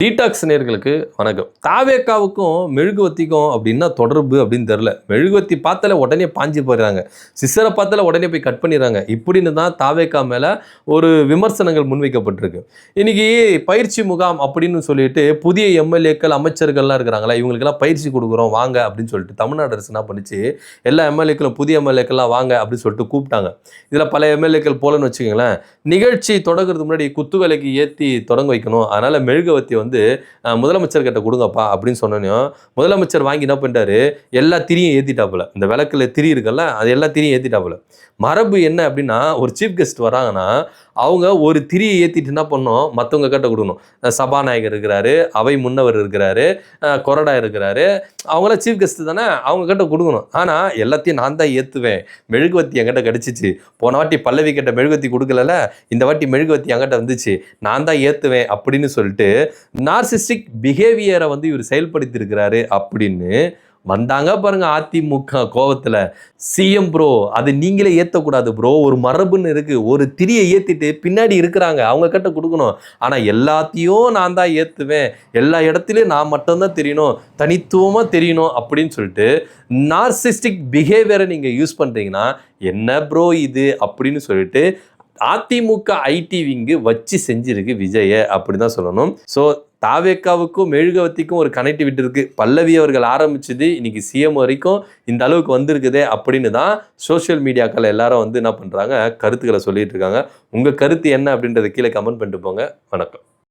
Detox நேயர்களுக்கு வணக்கம். தாவேக்காவுக்கும் மெழுகுவர்த்திக்கும் அப்படின்னா தொடர்பு அப்படின்னு தெரில. மெழுகுவர்த்தி பார்த்தாலே உடனே பாஞ்சு போயிடுறாங்க, சிஸ்டரை பார்த்தாலே உடனே போய் கட் பண்ணிடுறாங்க. இப்படின்னு தான் தாவேக்கா மேலே ஒரு விமர்சனங்கள் முன்வைக்கப்பட்டிருக்கு. இன்னைக்கு பயிற்சி முகாம் அப்படின்னு சொல்லிட்டு புதிய எம்எல்ஏக்கள் அமைச்சர்கள்லாம் இருக்கிறாங்களா, இவங்களுக்கெல்லாம் பயிற்சி கொடுக்குறோம் வாங்க அப்படின்னு சொல்லிட்டு தமிழ்நாடு அரசு என்ன பண்ணிச்சு, எல்லா எம்எல்ஏக்களும் புதிய எம்எல்ஏக்கள்லாம் வாங்க அப்படின்னு சொல்லிட்டு கூப்பிட்டாங்க. இதில் பல எம்எல்ஏக்கள் போலன்னு வச்சுக்கோங்களேன், நிகழ்ச்சி தொடங்குறதுக்கு முன்னாடி குத்துவிளக்கு ஏற்றி தொடங்க வைக்கணும், அதனால் மெழுகுவர்த்தி வந்து முதலமைச்சர் கிட்ட கொடுங்கப்பா அப்படின்னு சொன்னோம். முதலமைச்சர் வாங்கி என்ன பண்ணிட்டாரு, எல்லா திரியும் ஏற்றிட்டாப்புல. இந்த விளக்குல திரி இருக்குல்ல, அது எல்லா திரியும் ஏற்றிட்டாப்புல. மரபு என்ன அப்படின்னா, ஒரு சீஃப் கெஸ்ட் வராங்கன்னா அவங்க ஒரு திரியை ஏற்றிட்டு என்ன பண்ணணும், மற்றவங்க கிட்ட கொடுக்கணும். சபாநாயகர் இருக்கிறாரு, அவை முன்னவர் இருக்கிறாரு, கொறடா இருக்கிறாரு, அவங்களாம் சீஃப் கெஸ்ட் தானே, அவங்க கிட்ட கொடுக்கணும். ஆனால் எல்லாத்தையும் நான் தான் ஏற்றுவேன், மெழுகுவர்த்தி என்கிட்ட கிடச்சிச்சு, போன வாட்டி பல்லவி கிட்ட மெழுகுவர்த்தி கொடுக்கல, இந்த வாட்டி மெழுகுவர்த்தி என்கிட்ட வந்துச்சு, நான் தான் ஏற்றுவேன் அப்படின்னு சொல்லிட்டு நார்சிஸ்டிக் பிஹேவியரை வந்து இவர் செயல்படுத்தி இருக்கிறாரு அப்படின்னு வந்தாங்க பாருங்க அதிமுக கோவத்துல. சிஎம் ப்ரோ, அது நீங்களே ஏற்றக்கூடாது ப்ரோ, ஒரு மரபுன்னு இருக்கு, ஒரு திரியை ஏற்றிட்டு பின்னாடி இருக்கிறாங்க அவங்க கிட்ட கொடுக்கணும், ஆனால் எல்லாத்தையும் நான் தான் ஏற்றுவேன், எல்லா இடத்துலையும் நான் மட்டும்தான் தெரியணும், தனித்துவமாக தெரியணும் அப்படின்னு சொல்லிட்டு நார்சிஸ்டிக் பிஹேவியரை நீங்கள் யூஸ் பண்ணுறீங்கன்னா என்ன ப்ரோ இது அப்படின்னு சொல்லிட்டு அதிமுக ஐடி விங்கு வச்சு செஞ்சிருக்கு விஜயை அப்படி தான் சொல்லணும். ஸோ தாவேக்காவுக்கும் மெழுகுவர்த்திக்கும் ஒரு கனெக்டிவிட்டி இருக்குது. பல்லவி அவர்கள் ஆரம்பிச்சது இன்னைக்கு சிஎம் வரைக்கும் இந்த அளவுக்கு வந்திருக்குதே அப்படின்னு தான் சோஷியல் மீடியாக்கள் எல்லாரும் வந்து என்ன பண்ணுறாங்க, கருத்துக்களை சொல்லிட்டு இருக்காங்க. உங்கள் கருத்து என்ன அப்படின்றத கீழே கமெண்ட் பண்ணிட்டு போங்க. வணக்கம்.